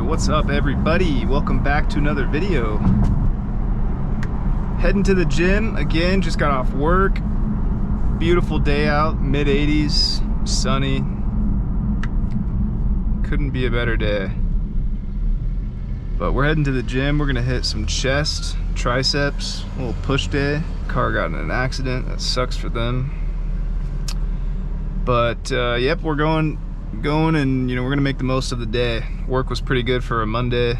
What's up, everybody? Welcome back to another video. Heading to the gym again, just got off work. Beautiful day out, mid 80s, sunny. Couldn't be a better day. But we're heading to the gym. We're gonna hit some chest, triceps, a little push day. Car got in an accident, that sucks for them. But yep, we're going and we're gonna make the most of the day. Work was pretty good for a Monday.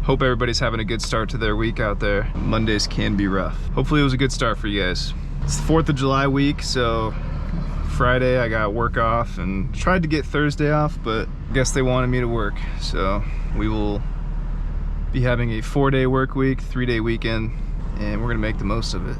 Hope everybody's having a good start to their week out there. Mondays can be rough. Hopefully it was a good start for you guys. It's the 4th of July week, so Friday I got work off and tried to get Thursday off, but I guess they wanted me to work. So we will be having a 4-day work week, 3-day weekend, and we're gonna make the most of it.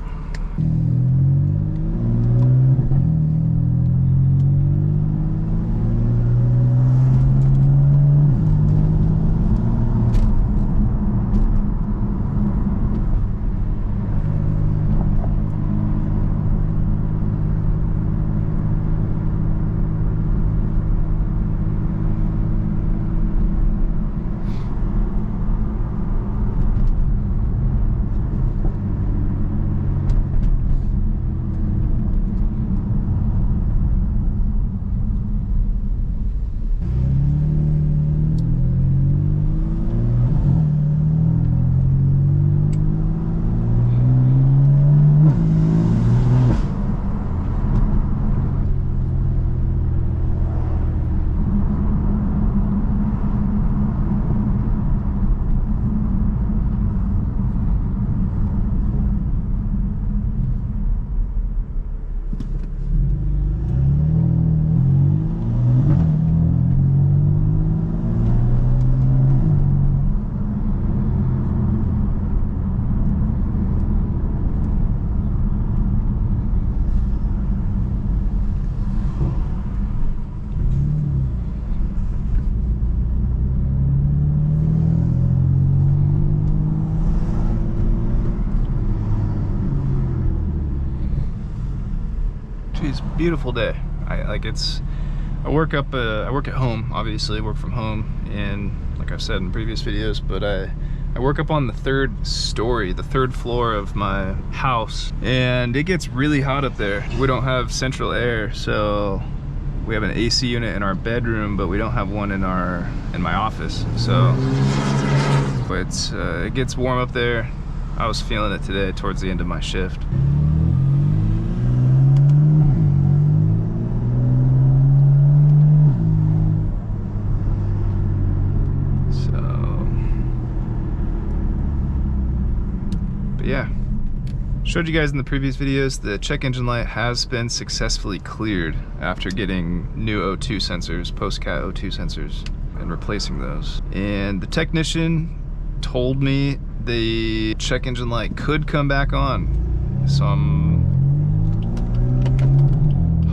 It's a beautiful day. I work at home, obviously, work from home, and like I've said in previous videos, but I work up on the 3rd story, the 3rd floor of my house, and it gets really hot up there. We don't have central air, so we have an AC unit in our bedroom, but we don't have one in my office. So, but it gets warm up there. I was feeling it today towards the end of my shift. Yeah, showed you guys in the previous videos the check engine light has been successfully cleared after getting new O2 sensors, post-cat O2 sensors, and replacing those. And the technician told me the check engine light could come back on, so I'm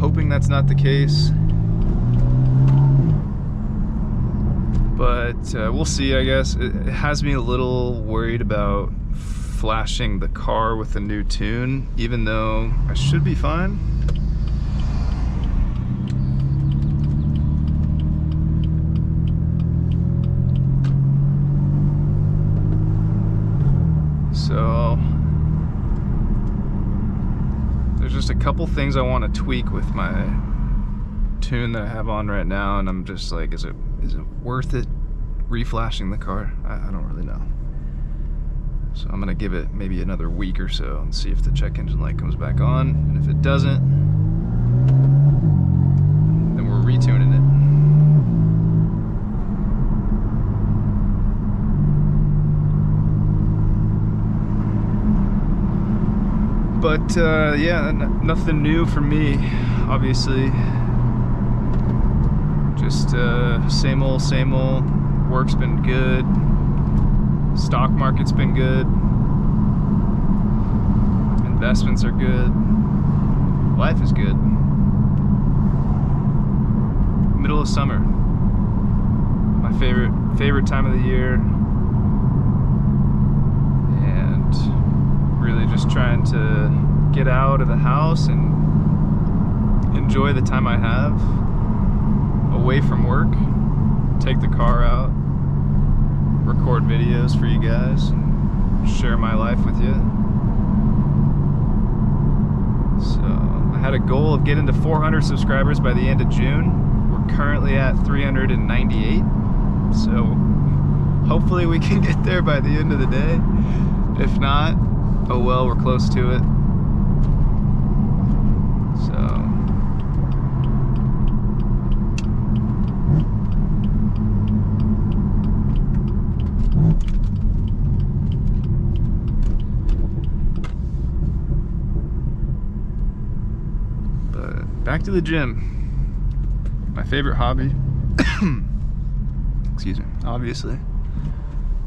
hoping that's not the case, but we'll see. I guess it has me a little worried about flashing the car with a new tune, even though I should be fine. So there's just a couple things I want to tweak with my tune that I have on right now, and I'm just like, is it worth it reflashing the car? I don't really know. So I'm gonna give it maybe another week or so and see if the check engine light comes back on. And if it doesn't, then we're retuning it. But yeah, nothing new for me, obviously. Just same old, same old. Work's been good. Stock market's been good. Investments are good. Life is good. Middle of summer. My favorite time of the year. And really just trying to get out of the house and enjoy the time I have away from work. Take the car out, record videos for you guys, and share my life with you. So I had a goal of getting to 400 subscribers by the end of June. We're currently at 398. So hopefully we can get there by the end of the day. If not, oh well, we're close to it. So back to the gym. My favorite hobby. Excuse me. Obviously,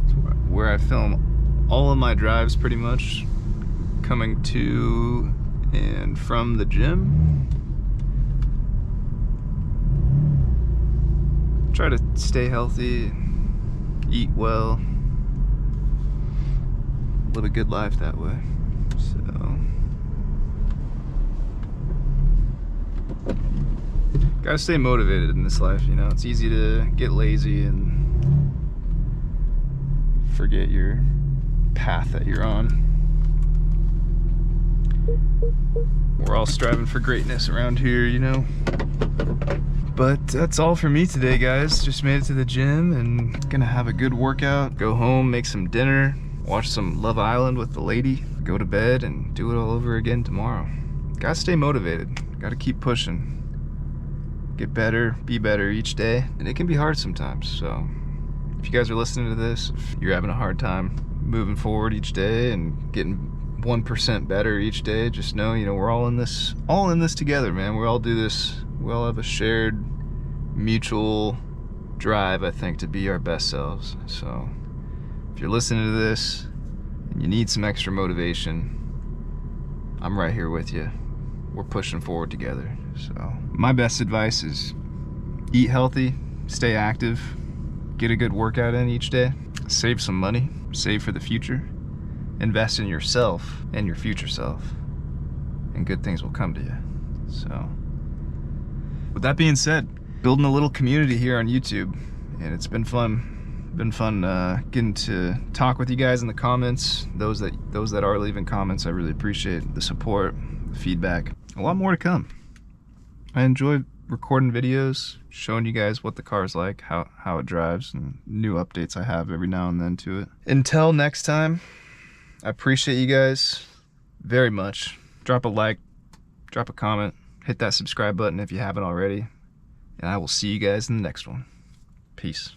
it's where I film all of my drives pretty much, coming to and from the gym. Try to stay healthy, eat well, live a good life that way. So gotta stay motivated in this life, you know. It's easy to get lazy and forget your path that you're on. We're all striving for greatness around here, you know. But that's all for me today, guys. Just made it to the gym and gonna have a good workout, go home, make some dinner, watch some Love Island with the lady, go to bed, and do it all over again tomorrow. Gotta stay motivated, gotta keep pushing. Get better, be better each day, and it can be hard sometimes. So if you guys are listening to this, if you're having a hard time moving forward each day and getting 1% better each day, just know, you know, we're all in this together, man. We all do this. We all have a shared mutual drive, I think, to be our best selves. So if you're listening to this and you need some extra motivation, I'm right here with you. We're pushing forward together. So my best advice is eat healthy, stay active, get a good workout in each day, save some money, save for the future, invest in yourself and your future self, and good things will come to you. So with that being said, building a little community here on YouTube, and it's been fun. Getting to talk with you guys in the comments. Those that are leaving comments, I really appreciate the support, the feedback. A lot more to come. I enjoy recording videos, showing you guys what the car's like, how it drives, and new updates I have every now and then to it. Until next time, I appreciate you guys very much. Drop a like, drop a comment, hit that subscribe button if you haven't already, and I will see you guys in the next one. Peace.